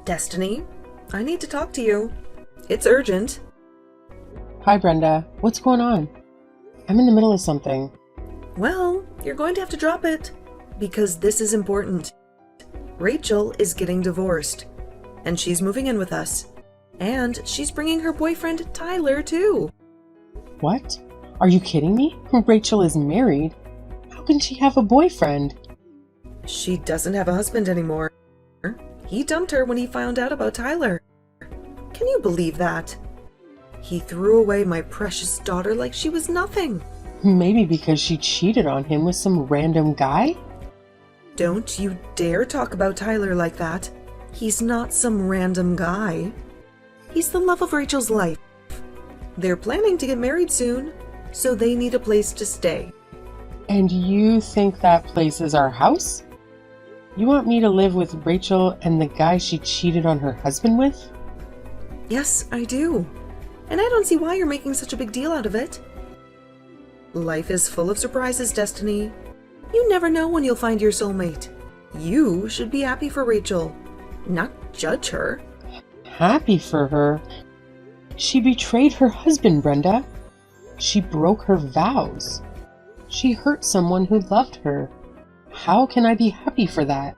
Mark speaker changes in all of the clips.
Speaker 1: Destiny, I need to talk to you. It's urgent.
Speaker 2: Hi, Brenda. What's going on? I'm in the middle of something.
Speaker 1: Well, you're going to have to drop it, because this is important. Rachel is getting divorced, and she's moving in with us. And she's bringing her boyfriend, Tyler, too.
Speaker 2: What? Are you kidding me? Rachel is married. How can she have a boyfriend?
Speaker 1: She doesn't have a husband anymore. He dumped her when he found out about Tyler. Can you believe that? He threw away my precious daughter like she was nothing.
Speaker 2: Maybe because she cheated on him with some random guy?
Speaker 1: Don't you dare talk about Tyler like that. He's not some random guy. He's the love of Rachel's life. They're planning to get married soon, so they need a place to stay.
Speaker 2: And you think that place is our house? You want me to live with Rachel and the guy she cheated on her husband with?
Speaker 1: Yes, I do. And I don't see why you're making such a big deal out of it. Life is full of surprises, Destiny. You never know when you'll find your soulmate. You should be happy for Rachel, not judge her.
Speaker 2: Happy for her? She betrayed her husband, Brenda. She broke her vows. She hurt someone who loved her. How can I be happy for that?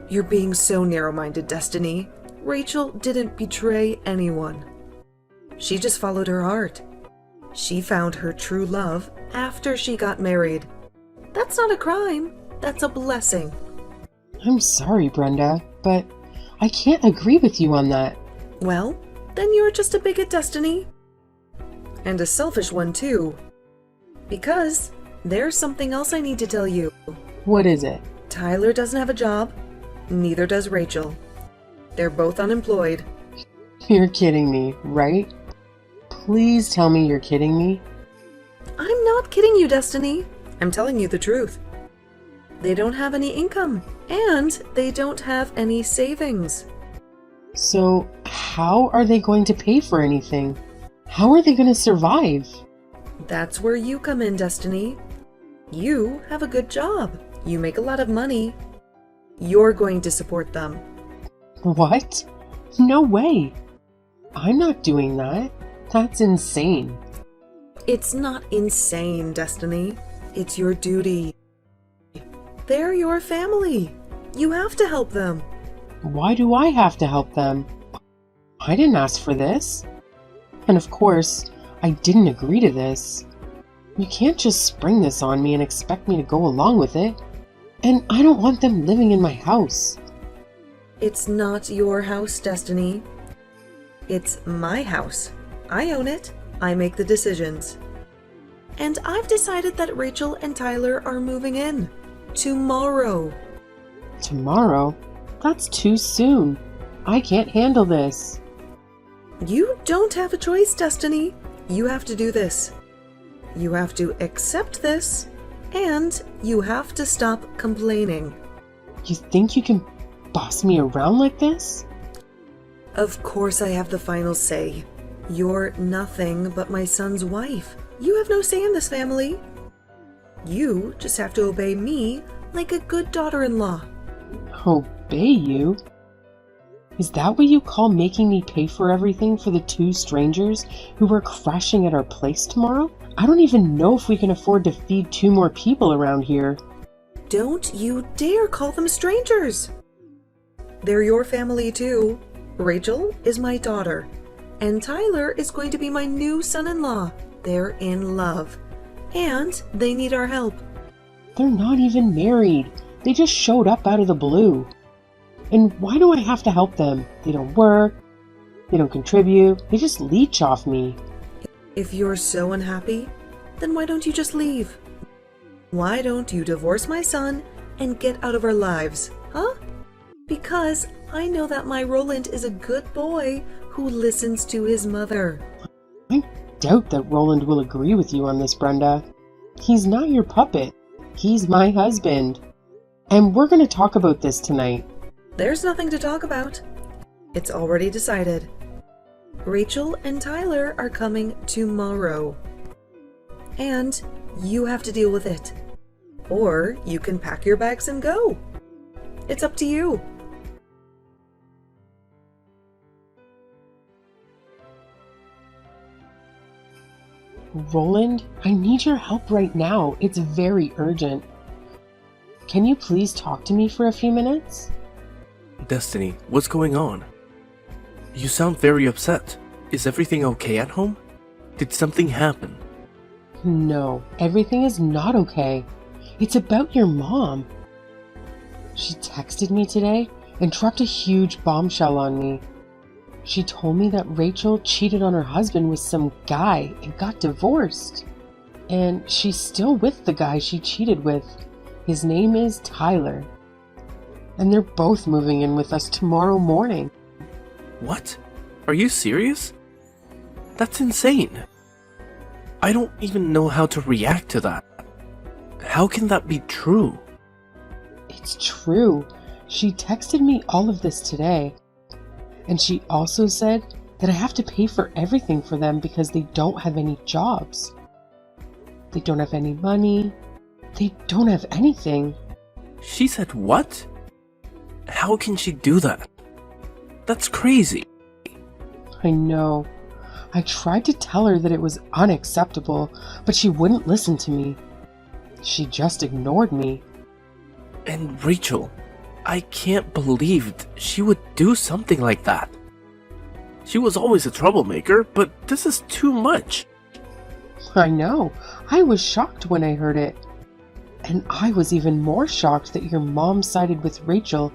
Speaker 1: You're being so narrow-minded, Destiny. Rachel didn't betray anyone. She just followed her heart. She found her true love after she got married. That's not a crime. That's a blessing.
Speaker 2: I'm sorry, Brenda, but I can't agree with you on that.
Speaker 1: Well, then you're just a bigot, Destiny. And a selfish one, too. Because there's something else I need to tell you.
Speaker 2: What is it?
Speaker 1: Tyler doesn't have a job. Neither does Rachel. They're both unemployed.
Speaker 2: You're kidding me, right? Please tell me you're kidding me.
Speaker 1: I'm not kidding you, Destiny. I'm telling you the truth. They don't have any income, and they don't have any savings.
Speaker 2: So, how are they going to pay for anything? How are they going to survive?
Speaker 1: That's where you come in, Destiny. You have a good job. You make a lot of money. You're going to support them.
Speaker 2: What? No way. I'm not doing that. That's insane.
Speaker 1: It's not insane, Destiny. It's your duty. They're your family. You have to help them.
Speaker 2: Why do I have to help them? I didn't ask for this. And of course, I didn't agree to this. You can't just spring this on me and expect me to go along with it. And I don't want them living in my house.
Speaker 1: It's not your house, Destiny. It's my house. I own it. I make the decisions. And I've decided that Rachel and Tyler are moving in. Tomorrow.
Speaker 2: Tomorrow? That's too soon. I can't handle this.
Speaker 1: You don't have a choice, Destiny. You have to do this. You have to accept this, and you have to stop complaining.
Speaker 2: You think you can boss me around like this?
Speaker 1: Of course I have the final say. You're nothing but my son's wife. You have no say in this family. You just have to obey me like a good daughter-in-law.
Speaker 2: Obey you? Is that what you call making me pay for everything for the two strangers who are crashing at our place tomorrow? I don't even know if we can afford to feed two more people around here.
Speaker 1: Don't you dare call them strangers. They're your family too. Rachel is my daughter, and Tyler is going to be my new son-in-law. They're in love, and they need our help.
Speaker 2: They're not even married. They just showed up out of the blue. And why do I have to help them? They don't work, they don't contribute, they just leech off me.
Speaker 1: If you're so unhappy, then why don't you just leave? Why don't you divorce my son and get out of our lives, huh? Because I know that my Roland is a good boy who listens to his mother.
Speaker 2: I doubt that Roland will agree with you on this, Brenda. He's not your puppet. He's my husband. And we're going to talk about this tonight.
Speaker 1: There's nothing to talk about. It's already decided. Rachel and Tyler are coming tomorrow. And you have to deal with it. Or you can pack your bags and go. It's up to you.
Speaker 2: Roland, I need your help right now. It's very urgent. Can you please talk to me for a few minutes?
Speaker 3: Destiny, what's going on? You sound very upset. Is everything okay at home? Did something happen?
Speaker 2: No, everything is not okay. It's about your mom. She texted me today and dropped a huge bombshell on me. She told me that Rachel cheated on her husband with some guy and got divorced. And she's still with the guy she cheated with. His name is Tyler. And they're both moving in with us tomorrow morning.
Speaker 3: What? Are you serious? That's insane. I don't even know how to react to that. How can that be true?
Speaker 2: It's true. She texted me all of this today. And she also said that I have to pay for everything for them because they don't have any jobs. They don't have any money. They don't have anything.
Speaker 3: She said what? How can she do that? That's crazy.
Speaker 2: I know. I tried to tell her that it was unacceptable, but she wouldn't listen to me. She just ignored me.
Speaker 3: And Rachel, I can't believe she would do something like that. She was always a troublemaker, but this is too much.
Speaker 2: I know. I was shocked when I heard it. And I was even more shocked that your mom sided with Rachel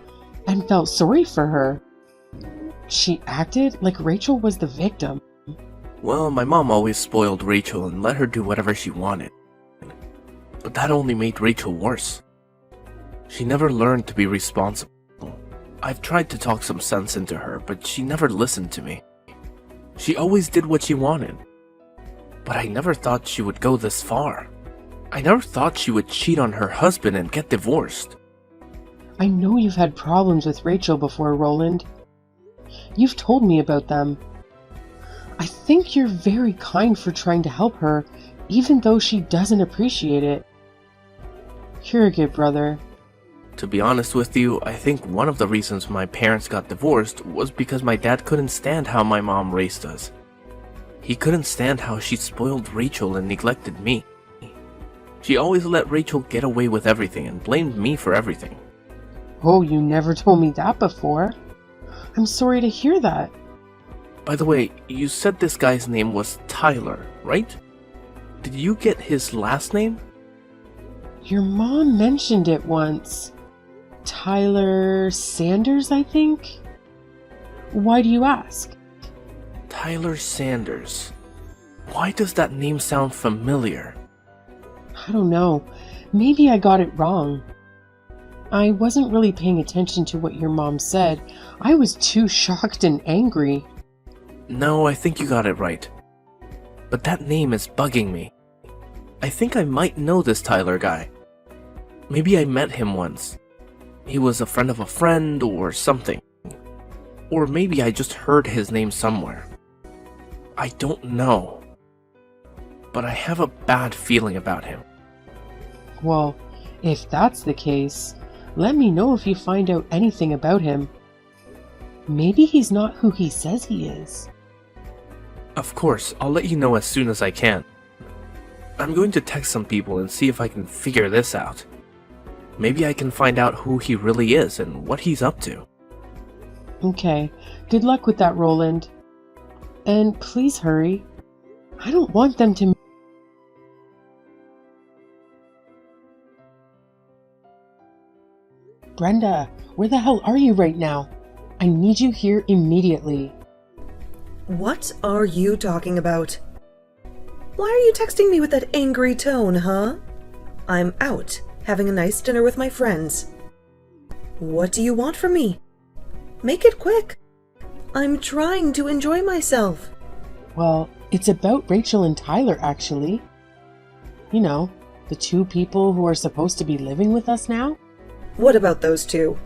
Speaker 2: and felt sorry for her. She acted like Rachel was the victim.
Speaker 3: Well, my mom always spoiled Rachel and let her do whatever she wanted. But that only made Rachel worse. She never learned to be responsible. I've tried to talk some sense into her, but she never listened to me. She always did what she wanted. But I never thought she would go this far. I never thought she would cheat on her husband and get divorced.
Speaker 2: I know you've had problems with Rachel before, Roland. You've told me about them. I think you're very kind for trying to help her, even though she doesn't appreciate it. You're a good brother.
Speaker 3: To be honest with you, I think one of the reasons my parents got divorced was because my dad couldn't stand how my mom raised us. He couldn't stand how she spoiled Rachel and neglected me. She always let Rachel get away with everything and blamed me for everything.
Speaker 2: Oh, you never told me that before. I'm sorry to hear that.
Speaker 3: By the way, you said this guy's name was Tyler, right? Did you get his last name?
Speaker 2: Your mom mentioned it once. Tyler Sanders, I think? Why do you ask?
Speaker 3: Tyler Sanders. Why does that name sound familiar?
Speaker 2: I don't know. Maybe I got it wrong. I wasn't really paying attention to what your mom said. I was too shocked and angry.
Speaker 3: No, I think you got it right. But that name is bugging me. I think I might know this Tyler guy. Maybe I met him once. He was a friend of a friend or something. Or maybe I just heard his name somewhere. I don't know. But I have a bad feeling about him.
Speaker 2: Well, if that's the case, let me know if you find out anything about him. Maybe he's not who he says he is.
Speaker 3: Of course, I'll let you know as soon as I can. I'm going to text some people and see if I can figure this out. Maybe I can find out who he really is and what he's up to.
Speaker 2: Okay, good luck with that, Roland. And please hurry. I don't want them to... Brenda, where the hell are you right now? I need you here immediately.
Speaker 1: What are you talking about? Why are you texting me with that angry tone, huh? I'm out, having a nice dinner with my friends. What do you want from me? Make it quick. I'm trying to enjoy myself.
Speaker 2: Well, it's about Rachel and Tyler, actually. You know, the two people who are supposed to be living with us now.
Speaker 1: What about those two?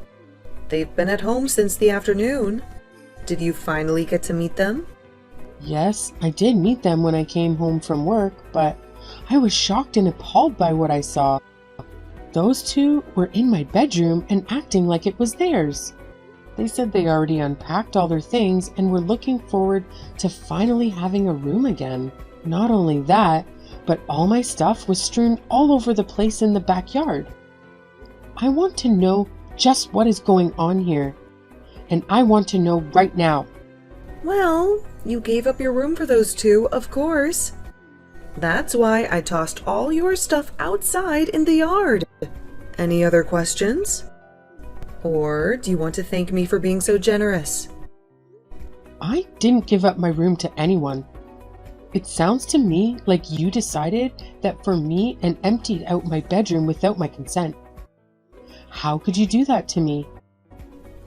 Speaker 1: They've been at home since the afternoon. Did you finally get to meet them?
Speaker 2: Yes, I did meet them when I came home from work, but I was shocked and appalled by what I saw. Those two were in my bedroom and acting like it was theirs. They said they already unpacked all their things and were looking forward to finally having a room again. Not only that, but all my stuff was strewn all over the place in the backyard. I want to know just what is going on here, and I want to know right now.
Speaker 1: Well, you gave up your room for those two, of course. That's why I tossed all your stuff outside in the yard. Any other questions? Or do you want to thank me for being so generous?
Speaker 2: I didn't give up my room to anyone. It sounds to me like you decided that for me and emptied out my bedroom without my consent. How could you do that to me?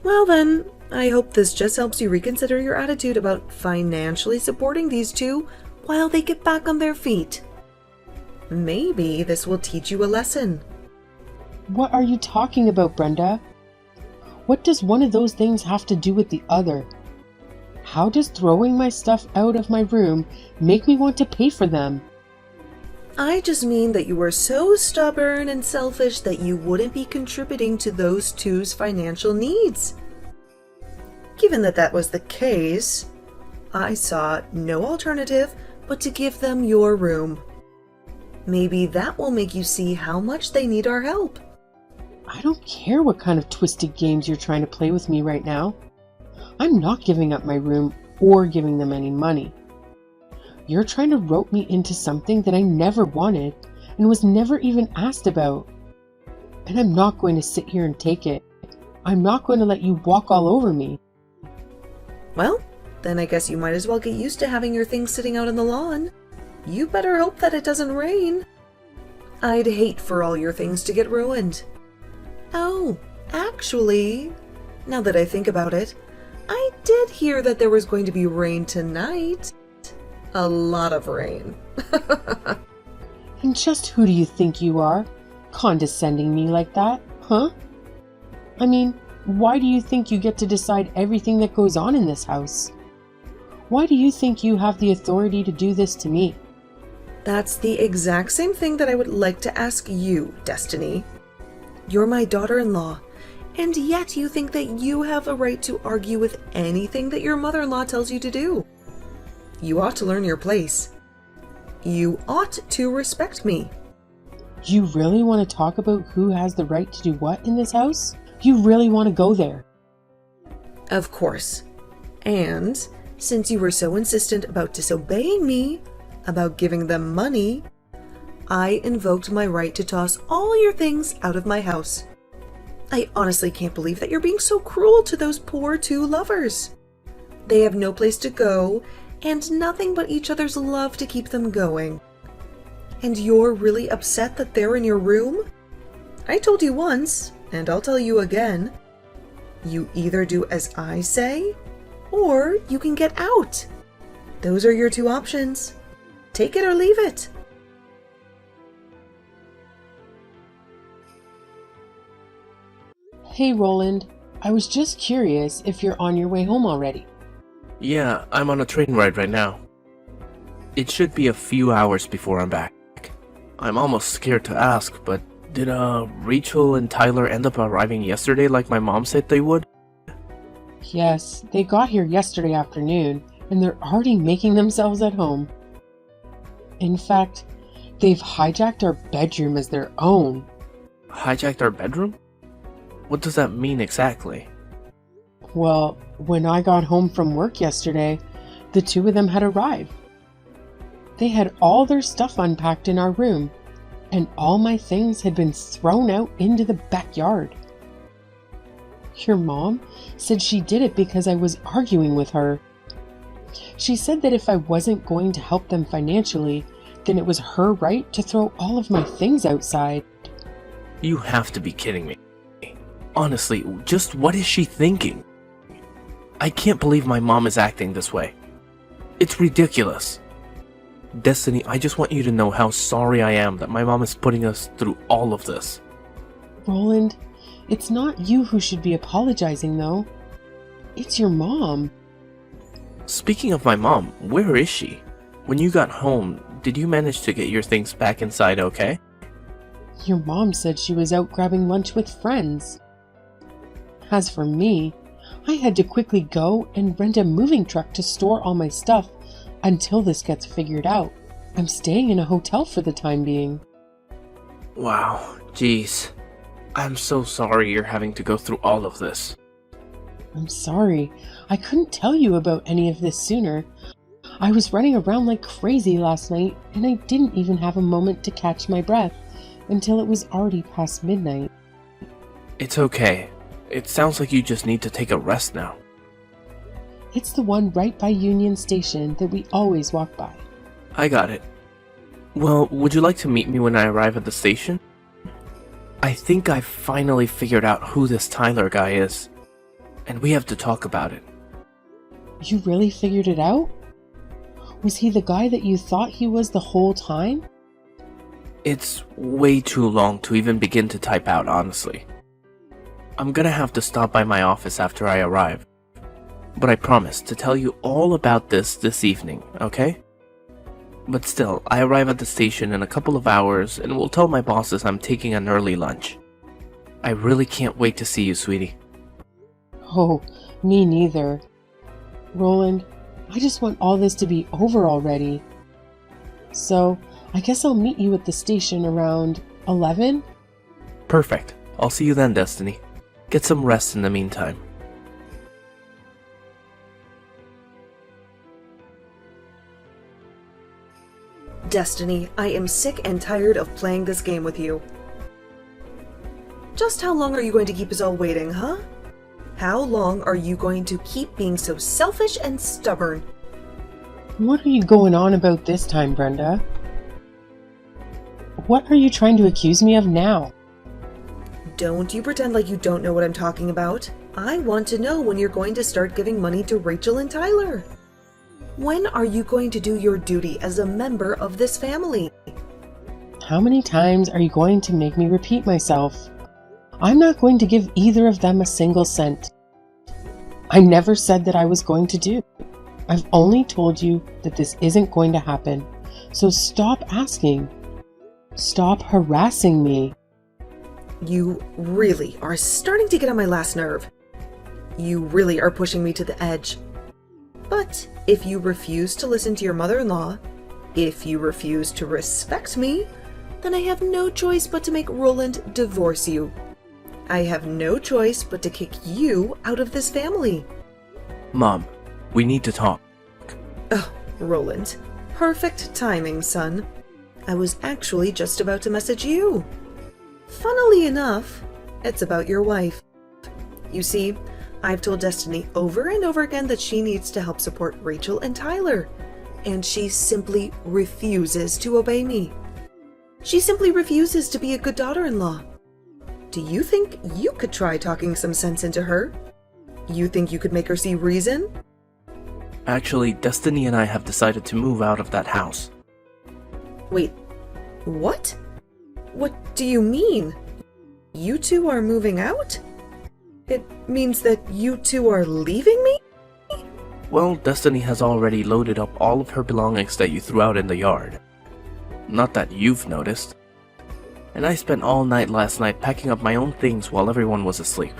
Speaker 1: Well then, I hope this just helps you reconsider your attitude about financially supporting these two while they get back on their feet. Maybe this will teach you a lesson.
Speaker 2: What are you talking about, Brenda? What does one of those things have to do with the other? How does throwing my stuff out of my room make me want to pay for them?
Speaker 1: I just mean that you were so stubborn and selfish that you wouldn't be contributing to those two's financial needs. Given that that was the case, I saw no alternative but to give them your room. Maybe that will make you see how much they need our help.
Speaker 2: I don't care what kind of twisted games you're trying to play with me right now. I'm not giving up my room or giving them any money. You're trying to rope me into something that I never wanted and was never even asked about. And I'm not going to sit here and take it. I'm not going to let you walk all over me.
Speaker 1: Well, then I guess you might as well get used to having your things sitting out on the lawn. You better hope that it doesn't rain. I'd hate for all your things to get ruined. Oh, actually, now that I think about it, I did hear that there was going to be rain tonight. A lot of rain.
Speaker 2: And just who do you think you are, condescending me like that, huh? I mean, why do you think you get to decide everything that goes on in this house? Why do you think you have the authority to do this to me?
Speaker 1: That's the exact same thing that I would like to ask you, Destiny. You're my daughter-in-law, and yet you think that you have a right to argue with anything that your mother-in-law tells you to do. You ought to learn your place. You ought to respect me.
Speaker 2: You really want to talk about who has the right to do what in this house? You really want to go there?
Speaker 1: Of course. And since you were so insistent about disobeying me, about giving them money, I invoked my right to toss all your things out of my house. I honestly can't believe that you're being so cruel to those poor two lovers. They have no place to go, and nothing but each other's love to keep them going. And you're really upset that they're in your room? I told you once, and I'll tell you again. You either do as I say, or you can get out. Those are your two options. Take it or leave it.
Speaker 2: Hey, Roland. I was just curious if you're on your way home already.
Speaker 3: Yeah, I'm on a train ride right now. It should be a few hours before I'm back. I'm almost scared to ask, but did Rachel and Tyler end up arriving yesterday like my mom said they would?
Speaker 2: Yes, they got here yesterday afternoon, and they're already making themselves at home. In fact, they've hijacked our bedroom as their own.
Speaker 3: Hijacked our bedroom? What does that mean exactly?
Speaker 2: Well, when I got home from work yesterday, the two of them had arrived. They had all their stuff unpacked in our room, and all my things had been thrown out into the backyard. Your mom said she did it because I was arguing with her. She said that if I wasn't going to help them financially, then it was her right to throw all of my things outside.
Speaker 3: You have to be kidding me. Honestly, just what is she thinking? I can't believe my mom is acting this way. It's ridiculous. Destiny, I just want you to know how sorry I am that my mom is putting us through all of this.
Speaker 2: Roland, it's not you who should be apologizing, though. It's your mom.
Speaker 3: Speaking of my mom, where is she? When you got home, did you manage to get your things back inside okay?
Speaker 2: Your mom said she was out grabbing lunch with friends. As for me, I had to quickly go and rent a moving truck to store all my stuff until this gets figured out. I'm staying in a hotel for the time being.
Speaker 3: Wow, jeez. I'm so sorry you're having to go through all of this.
Speaker 2: I'm sorry. I couldn't tell you about any of this sooner. I was running around like crazy last night, and I didn't even have a moment to catch my breath until it was already past midnight.
Speaker 3: It's okay. It sounds like you just need to take a rest now.
Speaker 2: It's the one right by Union Station that we always walk by.
Speaker 3: I got it. Well, would you like to meet me when I arrive at the station? I think I've finally figured out who this Tyler guy is, and we have to talk about it.
Speaker 2: You really figured it out? Was he the guy that you thought he was the whole time?
Speaker 3: It's way too long to even begin to type out, honestly. I'm gonna have to stop by my office after I arrive. But I promise to tell you all about this evening, okay? But still, I arrive at the station in a couple of hours and will tell my bosses I'm taking an early lunch. I really can't wait to see you, sweetie.
Speaker 2: Oh, me neither. Roland, I just want all this to be over already. So, I guess I'll meet you at the station around 11?
Speaker 3: Perfect. I'll see you then, Destiny. Get some rest in the meantime.
Speaker 1: Destiny, I am sick and tired of playing this game with you. Just how long are you going to keep us all waiting, huh? How long are you going to keep being so selfish and stubborn?
Speaker 2: What are you going on about this time, Brenda? What are you trying to accuse me of now?
Speaker 1: Don't you pretend like you don't know what I'm talking about. I want to know when you're going to start giving money to Rachel and Tyler. When are you going to do your duty as a member of this family?
Speaker 2: How many times are you going to make me repeat myself? I'm not going to give either of them a single cent. I never said that I was going to do. I've only told you that this isn't going to happen. So stop asking. Stop harassing me.
Speaker 1: You really are starting to get on my last nerve. You really are pushing me to the edge. But if you refuse to listen to your mother-in-law, if you refuse to respect me, then I have no choice but to make Roland divorce you. I have no choice but to kick you out of this family.
Speaker 3: Mom, we need to talk.
Speaker 1: Oh, Roland. Perfect timing, son. I was actually just about to message you. Funnily enough, it's about your wife. You see, I've told Destiny over and over again that she needs to help support Rachel and Tyler, and she simply refuses to obey me. She simply refuses to be a good daughter-in-law. Do you think you could try talking some sense into her? You think you could make her see reason?
Speaker 3: Actually, Destiny and I have decided to move out of that house.
Speaker 1: Wait, what? What do you mean? You two are moving out? It means that you two are leaving me?
Speaker 3: Well, Destiny has already loaded up all of her belongings that you threw out in the yard. Not that you've noticed. And I spent all night last night packing up my own things while everyone was asleep.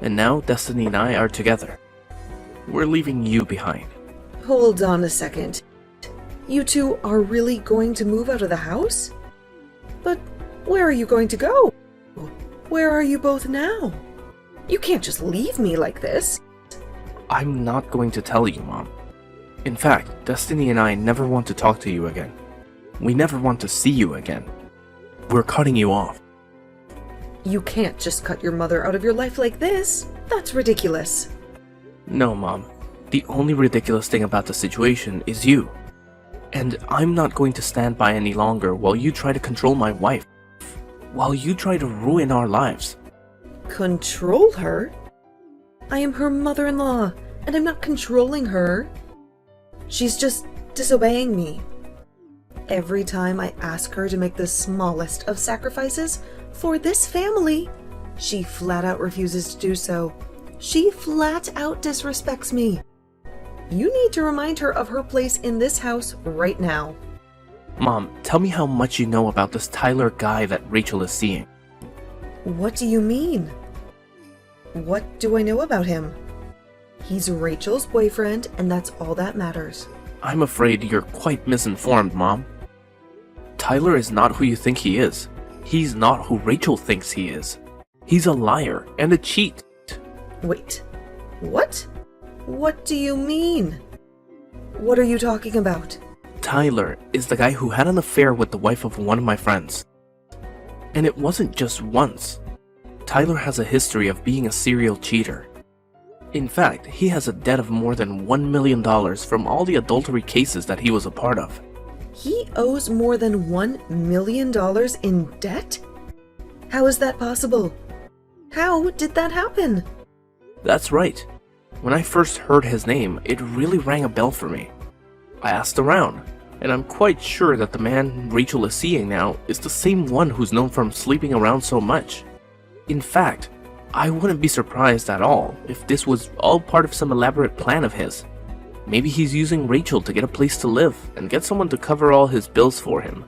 Speaker 3: And now Destiny and I are together. We're leaving you behind.
Speaker 1: Hold on a second. You two are really going to move out of the house? But where are you going to go? Where are you both now? You can't just leave me like this.
Speaker 3: I'm not going to tell you, Mom. In fact, Destiny and I never want to talk to you again. We never want to see you again. We're cutting you off.
Speaker 1: You can't just cut your mother out of your life like this. That's ridiculous.
Speaker 3: No, Mom. The only ridiculous thing about the situation is you. And I'm not going to stand by any longer while you try to control my wife. While you try to ruin our lives.
Speaker 1: Control her? I am her mother-in-law, and I'm not controlling her. She's just disobeying me. Every time I ask her to make the smallest of sacrifices for this family, she flat out refuses to do so. She flat out disrespects me. You need to remind her of her place in this house right now.
Speaker 3: Mom, tell me how much you know about this Tyler guy that Rachel is seeing.
Speaker 1: What do you mean? What do I know about him? He's Rachel's boyfriend, and that's all that matters.
Speaker 3: I'm afraid you're quite misinformed, Mom. Tyler is not who you think he is. He's not who Rachel thinks he is. He's a liar and a cheat.
Speaker 1: Wait, what? What do you mean? What are you talking about?
Speaker 3: Tyler is the guy who had an affair with the wife of one of my friends. And it wasn't just once. Tyler has a history of being a serial cheater. In fact, he has a debt of more than $1 million from all the adultery cases that he was a part of.
Speaker 1: He owes more than $1 million in debt? How is that possible? How did that happen?
Speaker 3: That's right. When I first heard his name, it really rang a bell for me. I asked around, and I'm quite sure that the man Rachel is seeing now is the same one who's known for sleeping around so much. In fact, I wouldn't be surprised at all if this was all part of some elaborate plan of his. Maybe he's using Rachel to get a place to live and get someone to cover all his bills for him.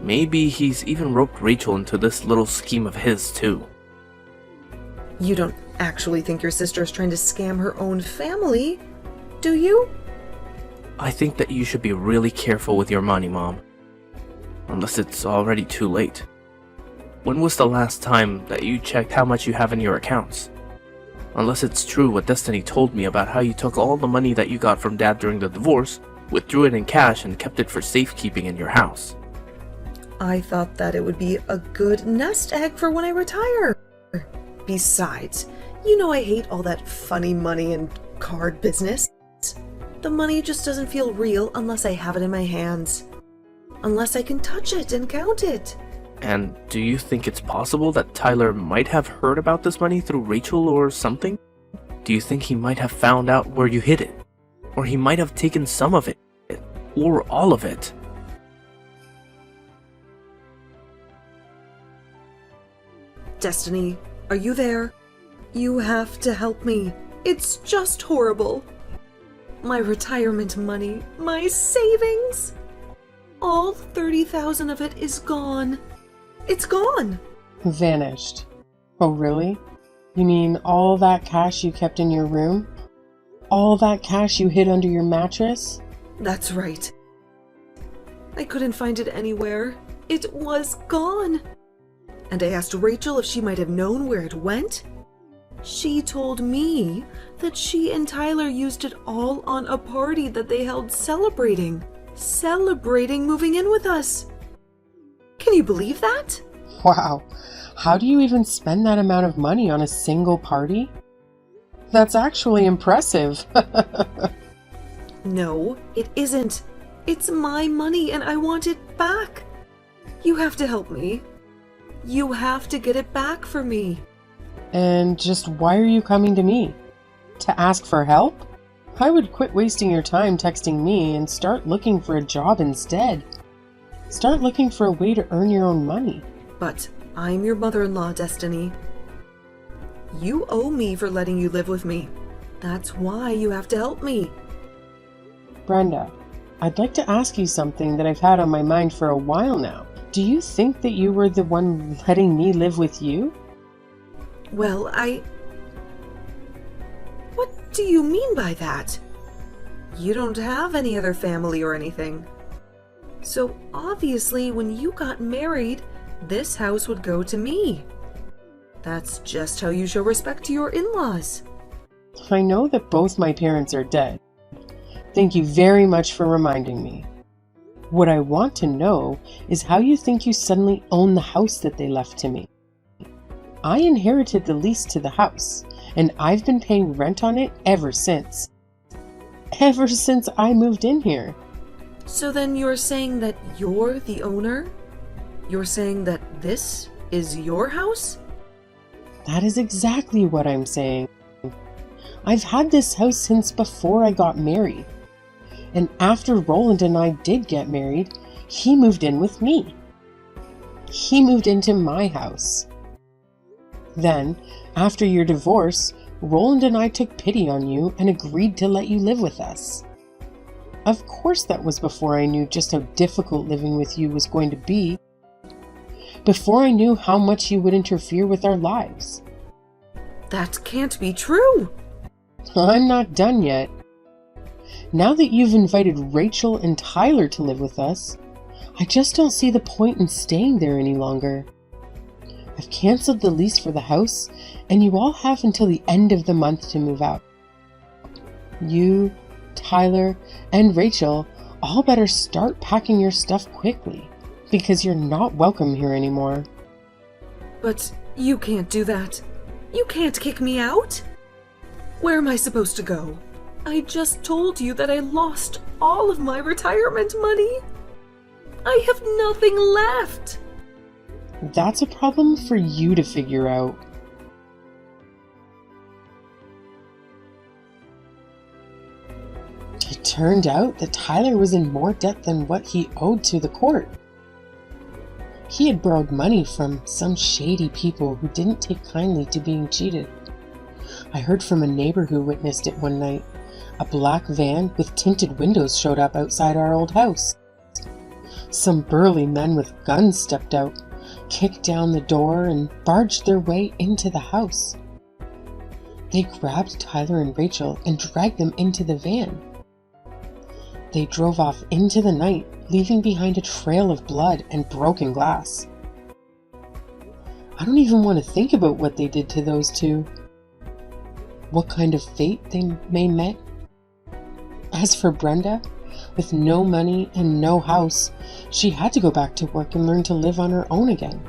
Speaker 3: Maybe he's even roped Rachel into this little scheme of his too.
Speaker 1: You don't actually think your sister is trying to scam her own family, do you?
Speaker 3: I think that you should be really careful with your money, Mom. Unless it's already too late. When was the last time that you checked how much you have in your accounts? Unless it's true what Destiny told me about how you took all the money that you got from Dad during the divorce, withdrew it in cash, and kept it for safekeeping in your house.
Speaker 1: I thought that it would be a good nest egg for when I retire. Besides, you know I hate all that funny money and card business. The money just doesn't feel real unless I have it in my hands. Unless I can touch it and count it.
Speaker 3: And do you think it's possible that Tyler might have heard about this money through Rachel or something? Do you think he might have found out where you hid it? Or he might have taken some of it? Or all of it?
Speaker 1: Destiny, are you there? You have to help me. It's just horrible. My retirement money, my savings. All 30,000 of it is gone. It's gone.
Speaker 2: Vanished. Oh, really? You mean all that cash you kept in your room? All that cash you hid under your mattress?
Speaker 1: That's right. I couldn't find it anywhere. It was gone. And I asked Rachel if she might have known where it went. She told me that she and Tyler used it all on a party that they held celebrating moving in with us. Can you believe that?
Speaker 2: Wow. How do you even spend that amount of money on a single party? That's actually impressive.
Speaker 1: No, it isn't. It's my money and I want it back. You have to help me. You have to get it back for me.
Speaker 2: And just why are you coming to me? To ask for help? I would quit wasting your time texting me and start looking for a job instead. Start looking for a way to earn your own money.
Speaker 1: But I'm your mother-in-law, Destiny. You owe me for letting you live with me. That's why you have to help me.
Speaker 2: Brenda, I'd like to ask you something that I've had on my mind for a while now. Do you think that you were the one letting me live with you?
Speaker 1: Well, What do you mean by that? You don't have any other family or anything. So obviously when you got married, this house would go to me. That's just how you show respect to your in-laws.
Speaker 2: I know that both my parents are dead. Thank you very much for reminding me. What I want to know is how you think you suddenly own the house that they left to me. I inherited the lease to the house, and I've been paying rent on it ever since. Ever since I moved in here.
Speaker 1: So then you're saying that you're the owner? You're saying that this is your house?
Speaker 2: That is exactly what I'm saying. I've had this house since before I got married. And after Roland and I did get married, he moved in with me. He moved into my house. Then, after your divorce, Roland and I took pity on you and agreed to let you live with us. Of course that was before I knew just how difficult living with you was going to be. Before I knew how much you would interfere with our lives.
Speaker 1: That can't be true.
Speaker 2: I'm not done yet. Now that you've invited Rachel and Tyler to live with us, I just don't see the point in staying there any longer. I've canceled the lease for the house, and you all have until the end of the month to move out. You, Tyler, and Rachel all better start packing your stuff quickly, because you're not welcome here anymore.
Speaker 1: But you can't do that. You can't kick me out. Where am I supposed to go? I just told you that I lost all of my retirement money. I have nothing left.
Speaker 2: That's a problem for you to figure out. It turned out that Tyler was in more debt than what he owed to the court. He had borrowed money from some shady people who didn't take kindly to being cheated. I heard from a neighbor who witnessed it one night. A black van with tinted windows showed up outside our old house. Some burly men with guns stepped out, kicked down the door, and barged their way into the house. They grabbed Tyler and Rachel and dragged them into the van. They drove off into the night, leaving behind a trail of blood and broken glass. I don't even want to think about what they did to those two. What kind of fate they may met. As for Brenda, with no money and no house, she had to go back to work and learn to live on her own again.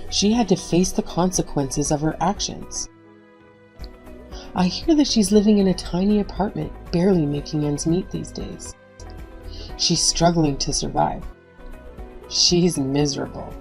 Speaker 2: She had to face the consequences of her actions. I hear that she's living in a tiny apartment, barely making ends meet these days. She's struggling to survive. She's miserable.